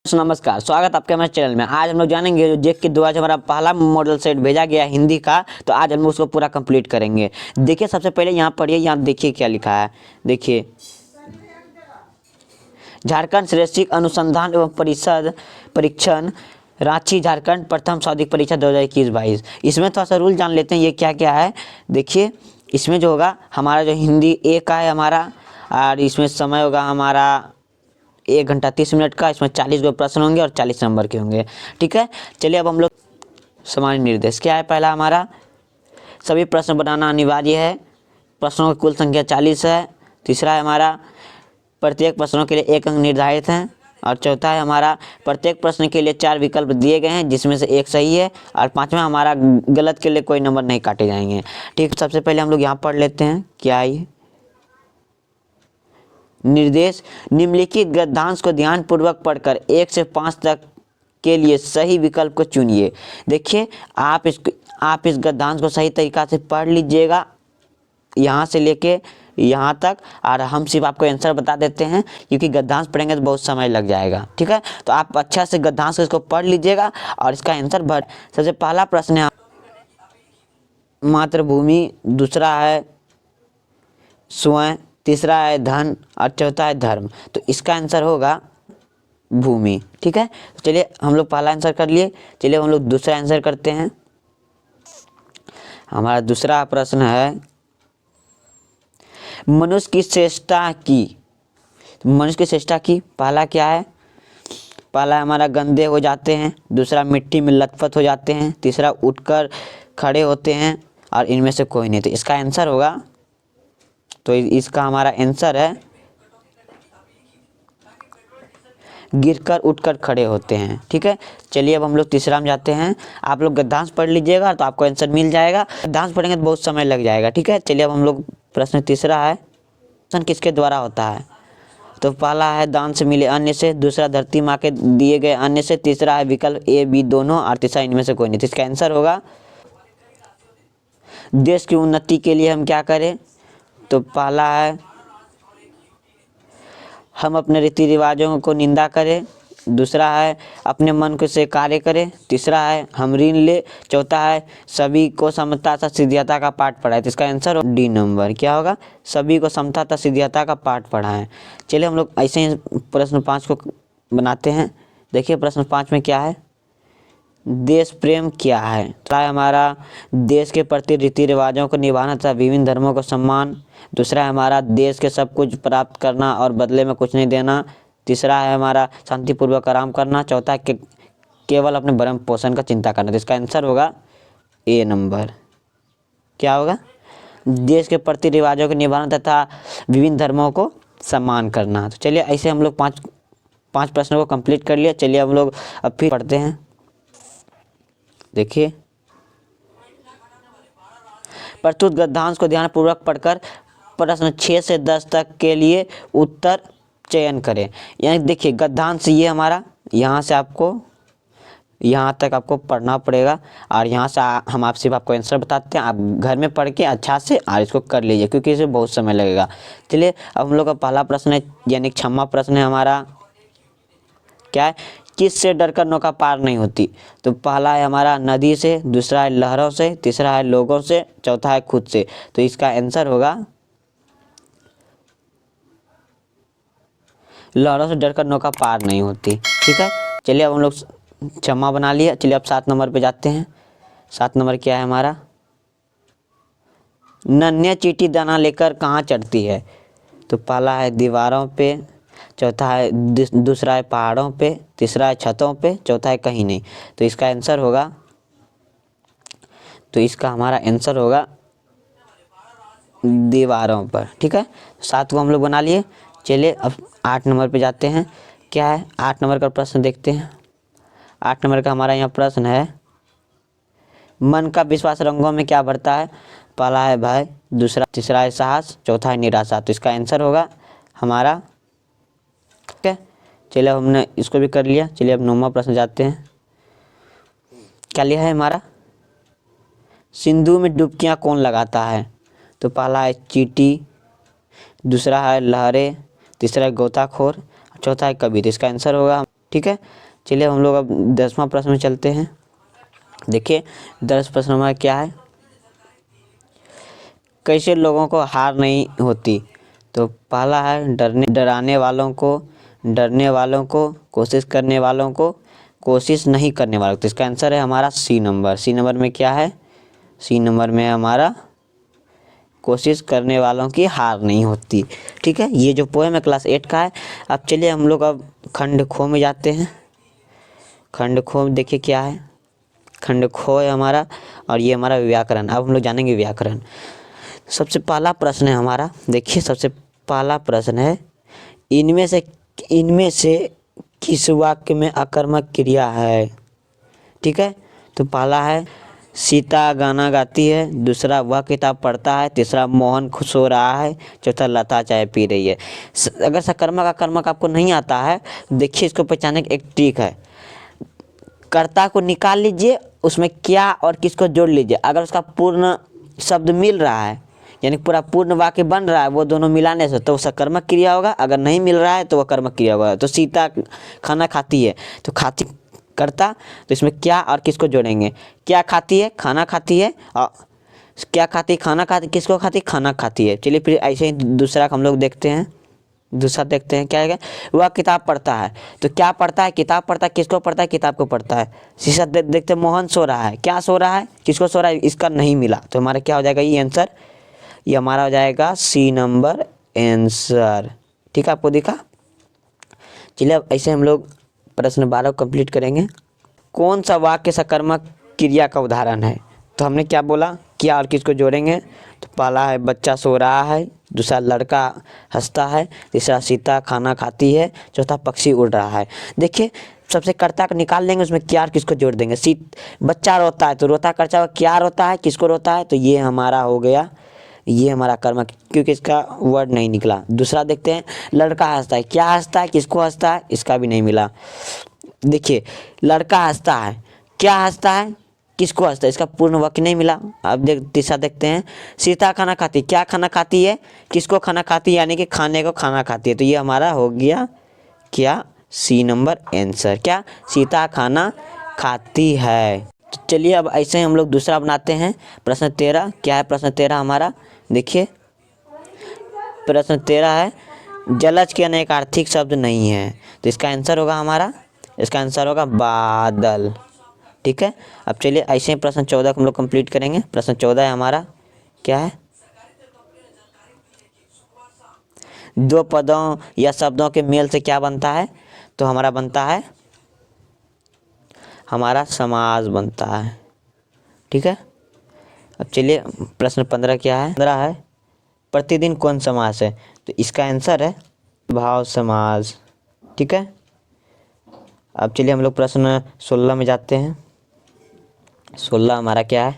नमस्कार, स्वागत आपके हमारे चैनल में। आज हम लोग जानेंगे जो जेक के द्वारा जो हमारा पहला मॉडल सेट भेजा गया हिंदी का, तो आज हम लोग उसको पूरा कंप्लीट करेंगे। देखिए सबसे पहले यहाँ पढ़िए, यहाँ देखिए क्या लिखा है। देखिए, झारखंड शैक्षिक अनुसंधान एवं परिषद परीक्षण रांची झारखंड प्रथम सौदिक परीक्षा 2021-22। इसमें थोड़ा सा रूल जान लेते हैं ये क्या क्या है। देखिए इसमें जो होगा हमारा जो हिंदी ए का है हमारा, और इसमें समय होगा हमारा 1 घंटा 30 मिनट का। इसमें 40 गो प्रश्न होंगे और 40 नंबर के होंगे। ठीक है, चलिए अब हम लोग सामान्य निर्देश क्या है। पहला हमारा सभी प्रश्न बनाना अनिवार्य है। प्रश्नों की कुल संख्या 40 है। तीसरा है हमारा प्रत्येक प्रश्नों के लिए 1 अंक निर्धारित है। और चौथा है हमारा प्रत्येक प्रश्न के लिए 4 विकल्प दिए गए हैं जिसमें से 1 सही है, और 5वां हमारा गलत के लिए कोई नंबर नहीं काटे जाएंगे। ठीक, सबसे पहले हम लोग यहाँ पढ़ लेते हैं क्या ये निर्देश। निम्नलिखित गद्यांश को ध्यानपूर्वक पढ़कर 1 से 5 तक के लिए सही विकल्प को चुनिए। देखिए आप इस गद्यांश को सही तरीका से पढ़ लीजिएगा यहाँ से लेके यहाँ तक, और हम सिर्फ आपको आंसर बता देते हैं क्योंकि गद्यांश पढ़ेंगे तो बहुत समय लग जाएगा। ठीक है, तो आप अच्छा से गद्यांश इसको पढ़ लीजिएगा और इसका आंसर भर। सबसे पहला प्रश्न है मातृभूमि, दूसरा है स्वयं, तीसरा है धन और चौथा है धर्म। तो इसका आंसर होगा भूमि। ठीक है, तो चलिए हम लोग पहला आंसर कर लिए। चलिए हम लोग दूसरा आंसर करते हैं। हमारा दूसरा प्रश्न है मनुष्य की श्रेष्ठता की। मनुष्य की श्रेष्ठता की पहला क्या है? पहला हमारा गंदे हो जाते हैं, दूसरा मिट्टी में लथपथ हो जाते हैं, तीसरा उठकर खड़े होते हैं, और इनमें से कोई नहीं। तो इसका आंसर होगा, तो इसका हमारा आंसर है गिरकर उठकर खड़े होते हैं। ठीक है, चलिए अब हम लोग तीसरा में जाते हैं। आप लोग गद्यांश पढ़ लीजिएगा तो आपको आंसर मिल जाएगा। गद्यांश पढ़ेंगे तो बहुत समय लग जाएगा। ठीक है, चलिए अब हम लोग प्रश्न तीसरा है प्रश्न किसके द्वारा होता है? तो पहला है दान से मिले अन्य से, दूसरा धरती माँ के दिए गए अन्य से, तीसरा है विकल्प ए बी दोनों, और तीसरा इनमें से कोई नहीं। तो इसका आंसर होगा देश की उन्नति के लिए हम क्या करें। तो पहला है हम अपने रीति रिवाजों को निंदा करें, दूसरा है अपने मन को से कार्य करें, तीसरा है हम ऋण ले, चौथा है सभी को समता तथा सिद्धियता का पाठ पढ़ाएं। तो इसका आंसर डी नंबर क्या होगा, सभी को समता तथा सिद्धियता का पाठ पढ़ाएं। चलिए हम लोग ऐसे ही प्रश्न 5 को बनाते हैं। देखिए प्रश्न 5 में क्या है, देश प्रेम क्या है? तो हमारा देश के प्रति रीति रिवाजों को निभाना तथा विभिन्न धर्मों को सम्मान, दूसरा है हमारा देश के सब कुछ प्राप्त करना और बदले में कुछ नहीं देना, तीसरा है हमारा शांतिपूर्वक आराम करना, चौथा है केवल अपने भरण पोषण का चिंता करना। तो इसका आंसर होगा ए नंबर क्या होगा, देश के प्रति रिवाजों को निभाना तथा विभिन्न धर्मों को सम्मान करना। तो चलिए ऐसे हम लोग पाँच प्रश्नों को कंप्लीट कर लिया। चलिए हम लोग अब फिर पढ़ते हैं। देखिए प्रस्तुत गद्यांश को ध्यानपूर्वक पढ़कर प्रश्न 6 से 10 तक के लिए उत्तर चयन करें। यानी देखिए गद्यांश ये हमारा यहाँ से आपको यहाँ तक आपको पढ़ना पड़ेगा, और यहाँ से हम आप सिर्फ आपको आंसर बताते हैं। आप घर में पढ़ के अच्छा से और इसको कर लीजिए क्योंकि इसे बहुत समय लगेगा। चलिए अब हम लोग का पहला प्रश्न है यानी 6वां प्रश्न है हमारा क्या है, किससे डरकर नौका पार नहीं होती? तो पहला है हमारा नदी से, दूसरा है लहरों से, तीसरा है लोगों से, चौथा है खुद से। तो इसका आंसर होगा लहरों से डरकर नौका पार नहीं होती। ठीक है, चलिए अब हम लोग 6वां बना लिया। चलिए अब 7 नंबर पे जाते हैं। 7 नंबर क्या है हमारा, नन्हे चींटी दाना लेकर कहाँ चढ़ती है? तो पहला है दीवारों पे, चौथा है दूसरा है पहाड़ों पे, तीसरा है छतों पे, चौथा है कहीं नहीं। तो इसका आंसर होगा, तो इसका हमारा आंसर होगा दीवारों पर। ठीक है, 7 को हम लोग बना लिए। चलिए अब 8 नंबर पे जाते हैं। क्या है 8 नंबर का प्रश्न देखते हैं। 8 नंबर का हमारा यहाँ प्रश्न है मन का विश्वास रंगों में क्या भरता है? पहला है भय, तीसरा है साहस, चौथा है निराशा। तो इसका आंसर होगा हमारा, ठीक है। चलिए हमने इसको भी कर लिया। चलिए अब 9वां प्रश्न जाते हैं। क्या लिया है हमारा, सिंधु में डुबकियां कौन लगाता है? तो पहला है चींटी, दूसरा है लहरें, तीसरा है गोताखोर, चौथा है कबीर। इसका आंसर होगा ठीक है, चलिए हम लोग अब 10वां प्रश्न में चलते हैं। देखिए 10 प्रश्न हमारा क्या है, कैसे लोगों को हार नहीं होती। तो पहला है डराने वालों को, कोशिश करने वालों को, कोशिश नहीं करने वालों को। तो इसका आंसर है हमारा सी नंबर। सी नंबर में क्या है, सी नंबर में हमारा कोशिश करने वालों की हार नहीं होती। ठीक है, ये जो पोएम है क्लास 8 का है। अब चलिए हम लोग अब खंड खो में जाते हैं। खंड खो में देखिए क्या है, खंड खो है हमारा और ये हमारा व्याकरण। अब हम लोग जानेंगे व्याकरण। सबसे पहला प्रश्न है हमारा, देखिए सबसे पहला प्रश्न है, इनमें से किस वाक्य में आकर्मक क्रिया है। ठीक है, तो पहला है सीता गाना गाती है, दूसरा वह किताब पढ़ता है, तीसरा मोहन खुश हो रहा है, चौथा लता चाय पी रही है। अगर सकर्मक आकर्मक आपको नहीं आता है, देखिए इसको पहचानने की एक ट्रिक है। कर्ता को निकाल लीजिए, उसमें क्या और किसको जोड़ लीजिए। अगर उसका पूर्ण शब्द मिल रहा है, यानी पूरा पूर्ण वाक्य बन रहा है, वो दोनों मिलाने से तो सकर्मक क्रिया होगा। अगर नहीं मिल रहा है तो वह कर्मक क्रिया होगा। तो सीता खाना खाती है, तो खाती करता, तो इसमें क्या और किसको जोड़ेंगे। क्या खाती है, खाना खाती है, और क्या खाती, खाना खाती, किसको खाती, खाना खाती है। चलिए फिर ऐसे ही दूसरा हम लोग देखते हैं। दूसरा देखते हैं क्या है, वह किताब पढ़ता है, तो क्या पढ़ता है, किताब पढ़ता है, किसको पढ़ता है, किताब को पढ़ता है। शीशा देखते मोहन सो रहा है, क्या सो रहा है, किसको सो रहा है, इसका नहीं मिला। तो हमारा क्या हो जाएगा ये आंसर, ये हमारा हो जाएगा सी नंबर आंसर। ठीक है, आपको दिखा। चलिए अब ऐसे हम लोग प्रश्न 12 कंप्लीट करेंगे। कौन सा वाक्य सकर्मक क्रिया का उदाहरण है। तो हमने क्या बोला, क्या और किसको जोड़ेंगे। तो पहला है बच्चा सो रहा है, दूसरा लड़का हंसता है, तीसरा सीता खाना खाती है, चौथा पक्षी उड़ रहा है। देखिए सबसे कर्ता को निकाल लेंगे, उसमें क्या और किसको जोड़ देंगे। बच्चा रोता है, तो रोता कर्ता क्या रोता है, किसको रोता है, तो ये हमारा हो गया, ये हमारा कर्म, क्योंकि इसका वर्ड नहीं निकला। दूसरा देखते हैं, लड़का हंसता है, क्या हंसता है, किसको हंसता है, इसका भी नहीं मिला। देखिए लड़का हंसता है, क्या हंसता है, किसको हंसता है, इसका पूर्ण वाक्य नहीं मिला। अब तीसरा देखते हैं, सीता खाना खाती, क्या खाना खाती है, किसको खाना खाती है, यानी कि खाने को खाना खाती है। तो ये हमारा हो गया क्या, सी नंबर आंसर। क्या, सीता खाना खाती है। तो चलिए अब ऐसे ही हम लोग दूसरा बनाते हैं। प्रश्न 13 क्या है, प्रश्न 13 हमारा देखिए, प्रश्न 13 है, जलज के अनेक आर्थिक शब्द नहीं है। तो इसका आंसर होगा हमारा, इसका आंसर होगा बादल। ठीक है, अब चलिए ऐसे ही प्रश्न 14 को हम लोग कंप्लीट करेंगे। प्रश्न 14 है हमारा क्या है, दो पदों या शब्दों के मेल से क्या बनता है। तो हमारा बनता है, हमारा समास बनता है। ठीक है, अब चलिए प्रश्न 15 क्या है, 15 है, प्रतिदिन कौन समास है। तो इसका आंसर है भाव समास। ठीक है, अब चलिए हम लोग प्रश्न 16 में जाते हैं। 16 हमारा क्या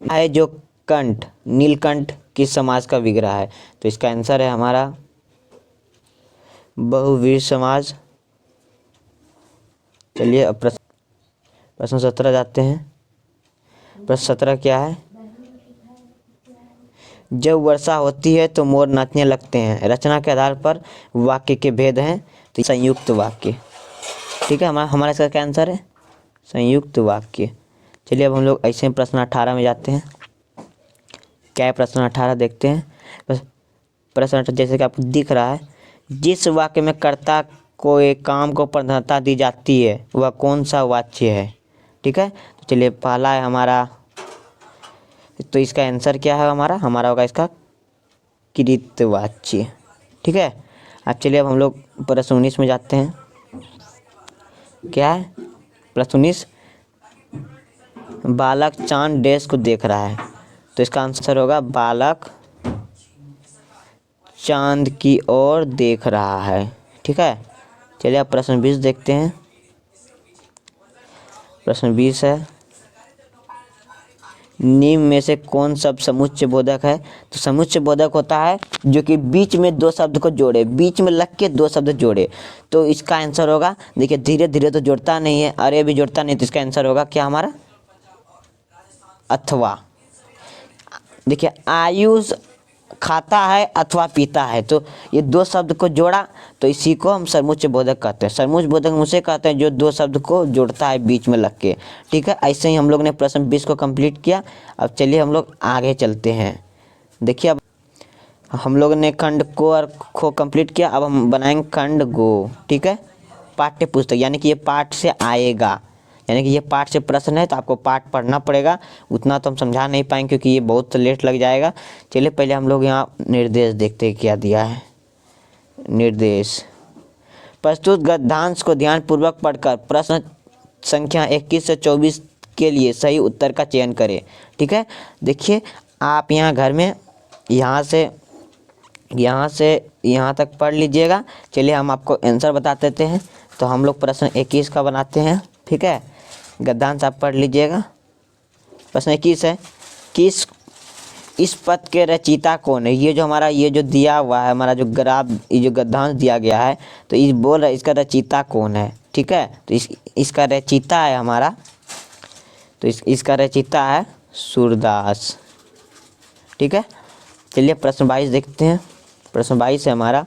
है जो कंठ नीलकंठ किस समाज का विग्रह है। तो इसका आंसर है हमारा बहुवीर समाज। चलिए अब प्रश्न 17 जाते हैं। प्रश्न 17 क्या है, जब वर्षा होती है तो मोर नाचने लगते हैं। रचना के आधार पर वाक्य के भेद हैं, तो संयुक्त वाक्य। ठीक है, हमारा इसका क्या आंसर है, संयुक्त वाक्य। चलिए अब हम लोग ऐसे प्रश्न 18 में जाते हैं। क्या है प्रश्न 18 देखते हैं। बस प्रश्न 18 जैसे कि आपको दिख रहा है, जिस वाक्य में कर्ता को एक काम को प्रधानता दी जाती है वह कौन सा वाच्य है। ठीक है, तो चलिए पहला है हमारा, तो इसका आंसर क्या है हमारा होगा इसका कृतवाच्य। ठीक है, अब चलिए अब हम लोग प्रश्न 19 में जाते हैं। क्या है प्रश्न 19, बालक चांद डैश को देख रहा है। तो इसका आंसर होगा बालक चांद की ओर देख रहा है। ठीक है, चलिए अब प्रश्न 20 देखते हैं। प्रश्न 20 है, निम्न में से कौन शब्द समुच्चय बोधक है। तो समुच्चय बोधक होता है जो कि बीच में दो शब्द को जोड़े, बीच में लग के दो शब्द जोड़े। तो इसका आंसर होगा, देखिए धीरे धीरे तो जोड़ता नहीं है, अरे भी जोड़ता नहीं, तो इसका आंसर होगा क्या हमारा अथवा। देखिए आयुष खाता है अथवा पीता है, तो ये दो शब्द को जोड़ा तो इसी को हम सरमुच्च बोधक कहते हैं। सरमुच्च बोधक हम उसे कहते हैं जो दो शब्द को जोड़ता है बीच में लग के, ठीक है। ऐसे ही हम लोग ने प्रश्न 20 को कंप्लीट किया। अब चलिए हम लोग आगे चलते हैं। देखिए अब हम लोग ने खंड को और खो कंप्लीट किया, अब हम बनाएंगे खंड गो, ठीक है। पाठ्य पुस्तक यानी कि ये पाठ से आएगा, यानी कि ये पाठ से प्रश्न है तो आपको पाठ पढ़ना पड़ेगा। उतना तो हम समझा नहीं पाएंगे क्योंकि ये बहुत लेट लग जाएगा। चलिए पहले हम लोग यहाँ निर्देश देखते हैं क्या दिया है। निर्देश, प्रस्तुत गद्यांश को ध्यानपूर्वक पढ़कर प्रश्न संख्या 21 से 24 के लिए सही उत्तर का चयन करें, ठीक है। देखिए आप यहाँ घर में यहाँ से यहाँ तक पढ़ लीजिएगा। चलिए हम आपको आंसर बता देते हैं। तो हम लोग प्रश्न 21 का बनाते हैं, ठीक है। गद्यांश आप पढ़ लीजिएगा। प्रश्न 21 है कि इस पद के रचयिता कौन है। ये जो हमारा ये जो दिया हुआ है हमारा जो ग्राफ, ये जो गद्यांश दिया गया है तो इस बोल रहा है इसका रचयिता कौन है, ठीक है। तो इसका रचयिता है हमारा, तो इसका रचयिता है सूरदास, ठीक है। चलिए प्रश्न 22 देखते हैं। प्रश्न 22 है हमारा,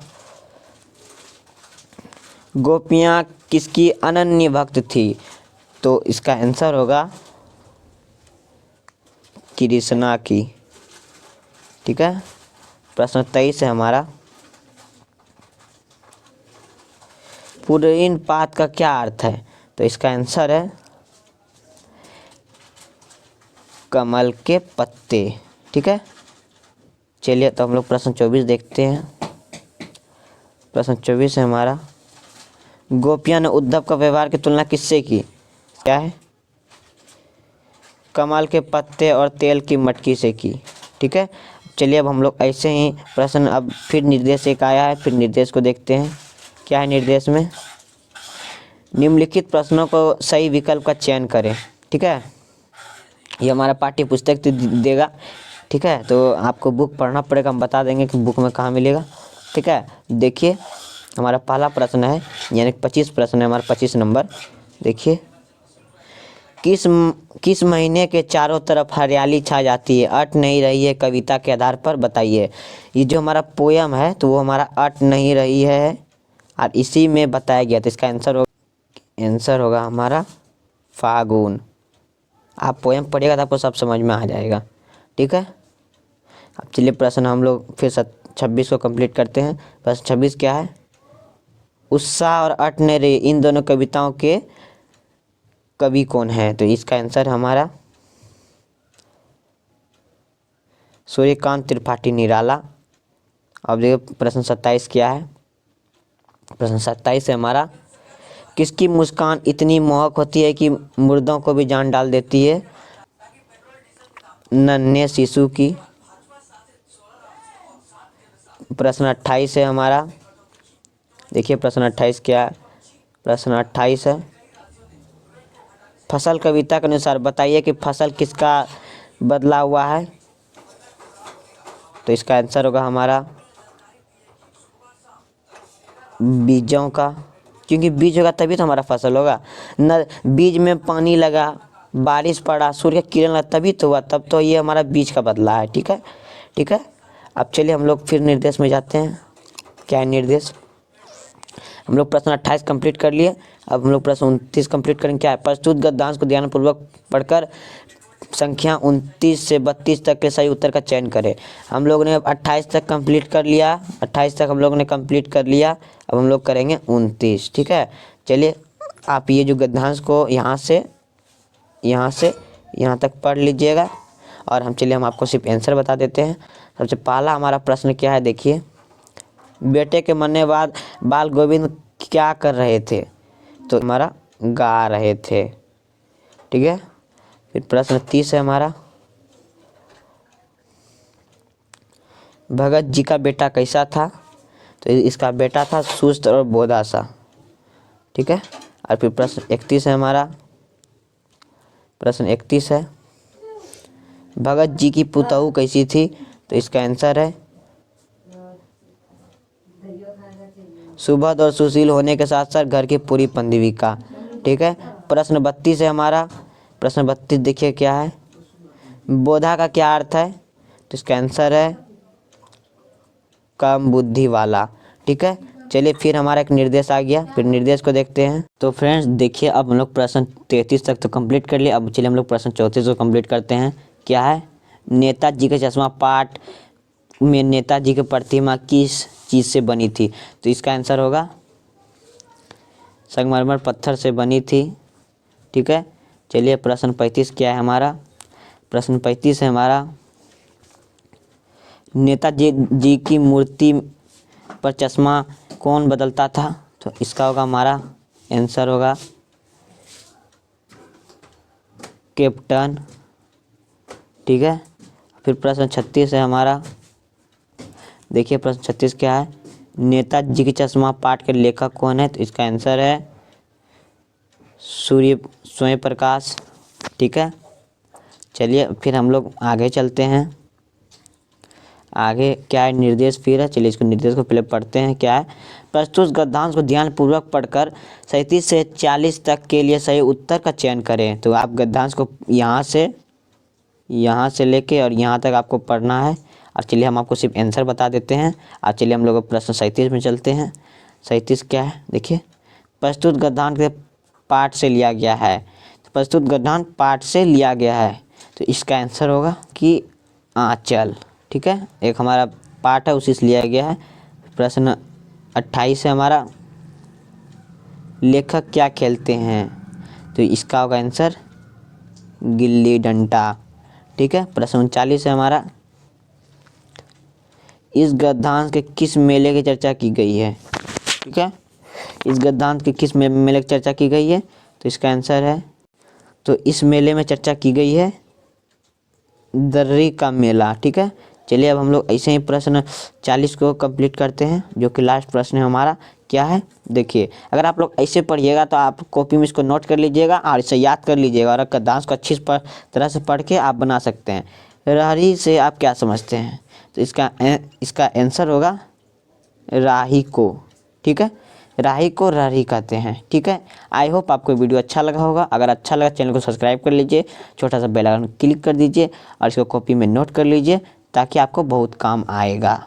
गोपियाँ किसकी अनन्य भक्त थी। तो इसका आंसर होगा कृष्णा की, ठीक है। प्रश्न 23 है हमारा, पुरैन पात का क्या अर्थ है। तो इसका आंसर है कमल के पत्ते, ठीक है। चलिए तो हम लोग प्रश्न 24 देखते हैं। प्रश्न 24 है हमारा, गोपियाँ ने उद्धव का व्यवहार की तुलना किससे की। क्या है, कमल के पत्ते और तेल की मटकी से की, ठीक है। चलिए अब हम लोग ऐसे ही प्रश्न, अब फिर निर्देश एक आया है, फिर निर्देश को देखते हैं क्या है निर्देश में। निम्नलिखित प्रश्नों को सही विकल्प का चयन करें, ठीक है। ये हमारा पाठ्य पुस्तक देगा, ठीक है। तो आपको बुक पढ़ना पड़ेगा, हम बता देंगे कि बुक में कहाँ मिलेगा, ठीक है। देखिए हमारा पहला प्रश्न है, यानी 25 प्रश्न है हमारा, 25 नंबर। देखिए, किस महीने के चारों तरफ हरियाली छा जाती है, अट नहीं रही है, कविता के आधार पर बताइए। ये जो हमारा पोयम है तो वो हमारा अट नहीं रही है और इसी में बताया गया। तो इसका आंसर होगा हमारा फागुन। आप पोयम पढ़िएगा तो आपको सब समझ में आ जाएगा, ठीक है। अब चलिए प्रश्न हम लोग फिर 26 को कंप्लीट करते हैं। प्रश्न 26 क्या है, उत्साह और अट नहीं रही इन दोनों कविताओं के कवि कौन है। तो इसका आंसर हमारा सूर्यकांत त्रिपाठी निराला। अब देखिए प्रश्न 27 क्या है। प्रश्न 27 है हमारा, किसकी मुस्कान इतनी मोहक होती है कि मुर्दों को भी जान डाल देती है। नन्हे शिशु की। प्रश्न 28 है हमारा, देखिए प्रश्न 28 क्या है। प्रश्न 28 है, फसल कविता के अनुसार बताइए कि फसल किसका बदला हुआ है। तो इसका आंसर होगा हमारा बीजों का, क्योंकि बीज होगा तभी तो हमारा फसल होगा न। बीज में पानी लगा, बारिश पड़ा, सूर्य का किरण लगा तभी तो हुआ, तब तो ये हमारा बीज का बदला है, ठीक है, ठीक है। अब चलिए हम लोग फिर निर्देश में जाते हैं। क्या है निर्देश, हम लोग प्रश्न 28 कंप्लीट कर लिए। अब हम लोग प्रश्न 29 कंप्लीट करेंगे। क्या है, प्रस्तुत गद्यांश को ध्यानपूर्वक पढ़कर संख्या 29 से 32 तक के सही उत्तर का चयन करें। हम लोग ने 28 तक कंप्लीट कर लिया, 28 तक हम लोग ने कंप्लीट कर लिया। अब हम लोग करेंगे 29, ठीक है। चलिए आप ये जो गद्यांश को यहाँ से यहाँ तक पढ़ लीजिएगा और हम आपको सिर्फ आंसर बता देते हैं। सबसे पहला हमारा प्रश्न क्या है, देखिए, बेटे के मरने बाद बाल गोविंद क्या कर रहे थे। तो हमारा गा रहे थे, ठीक है। फिर प्रश्न 30 है हमारा, भगत जी का बेटा कैसा था। तो इसका बेटा था सुस्त और बोधा सा, ठीक है। और फिर प्रश्न 31 है हमारा, प्रश्न 31 है, भगत जी की पुतहू कैसी थी। तो इसका आंसर है सुभद्र और सुशील होने के साथ साथ घर की पूरी पंदिविका, ठीक है। प्रश्न 32 है हमारा, प्रश्न 32 देखिए क्या है, बोधा का क्या अर्थ है। तो इसका आंसर है कम बुद्धि वाला। ठीक है, चलिए फिर हमारा एक निर्देश आ गया, फिर निर्देश को देखते हैं। तो फ्रेंड्स देखिए, अब हम लोग प्रश्न 33 तक तो कंप्लीट कर लिए। अब चलिए हम लोग प्रश्न 34 को कंप्लीट करते हैं। क्या है, नेताजी का चश्मा पाठ में नेताजी की प्रतिमा किस चीज़ से बनी थी? तो इसका आंसर होगा संगमरमर पत्थर से बनी थी। ठीक है, चलिए प्रश्न 35 क्या है हमारा? प्रश्न 35 है हमारा, नेताजी जी की मूर्ति पर चश्मा कौन बदलता था? तो इसका होगा हमारा आंसर होगा कैप्टन। ठीक है, फिर प्रश्न 36 है हमारा। देखिए प्रश्न 36 क्या है, नेताजी की चश्मा पाठ के लेखक कौन है? तो इसका आंसर है स्वयं प्रकाश। ठीक है, चलिए फिर हम लोग आगे चलते हैं। आगे क्या है, निर्देश फिर है। चलिए इसको निर्देश को पहले पढ़ते हैं। क्या है, प्रस्तुत गद्यांश को ध्यानपूर्वक पढ़कर 37 से 40 तक के लिए सही उत्तर का चयन करें। तो आप गद्यांश को यहाँ से लेके और यहाँ तक आपको पढ़ना है। और चलिए हम आपको सिर्फ आंसर बता देते हैं। और चलिए हम लोग प्रश्न 37 में चलते हैं। 37 क्या है, देखिए, प्रस्तुत गद्यांश के पाठ से लिया गया है। तो प्रस्तुत गद्यांश पाठ से लिया गया है, तो इसका आंसर होगा कि आंचल। ठीक है, एक हमारा पाठ है उसी से लिया गया है। प्रश्न 28 है हमारा, लेखक क्या खेलते हैं? तो इसका होगा आंसर गिल्ली डंडा। ठीक है, प्रश्न 39 है हमारा, इस गद्यांश के किस मेले की चर्चा की गई है? ठीक है, इस गद्यांश के किस मेले की चर्चा की गई है? तो इसका आंसर है, तो इस मेले में चर्चा की गई है दर्री का मेला। ठीक है, चलिए अब हम लोग ऐसे ही प्रश्न 40 को कंप्लीट करते हैं, जो कि लास्ट प्रश्न है हमारा। क्या है, देखिए, अगर आप लोग ऐसे पढ़िएगा तो आप कॉपी में इसको नोट कर लीजिएगा और इसे याद कर लीजिएगा, और गद्यांश को अच्छी तरह से पढ़ के आप बना सकते हैं। राही से आप क्या समझते हैं? तो इसका आंसर होगा राही को। ठीक है, राही को राही कहते हैं। ठीक है, आई होप आपको वीडियो अच्छा लगा होगा। अगर अच्छा लगा चैनल को सब्सक्राइब कर लीजिए, छोटा सा बेल आइकन क्लिक कर दीजिए और इसको कॉपी में नोट कर लीजिए, ताकि आपको बहुत काम आएगा।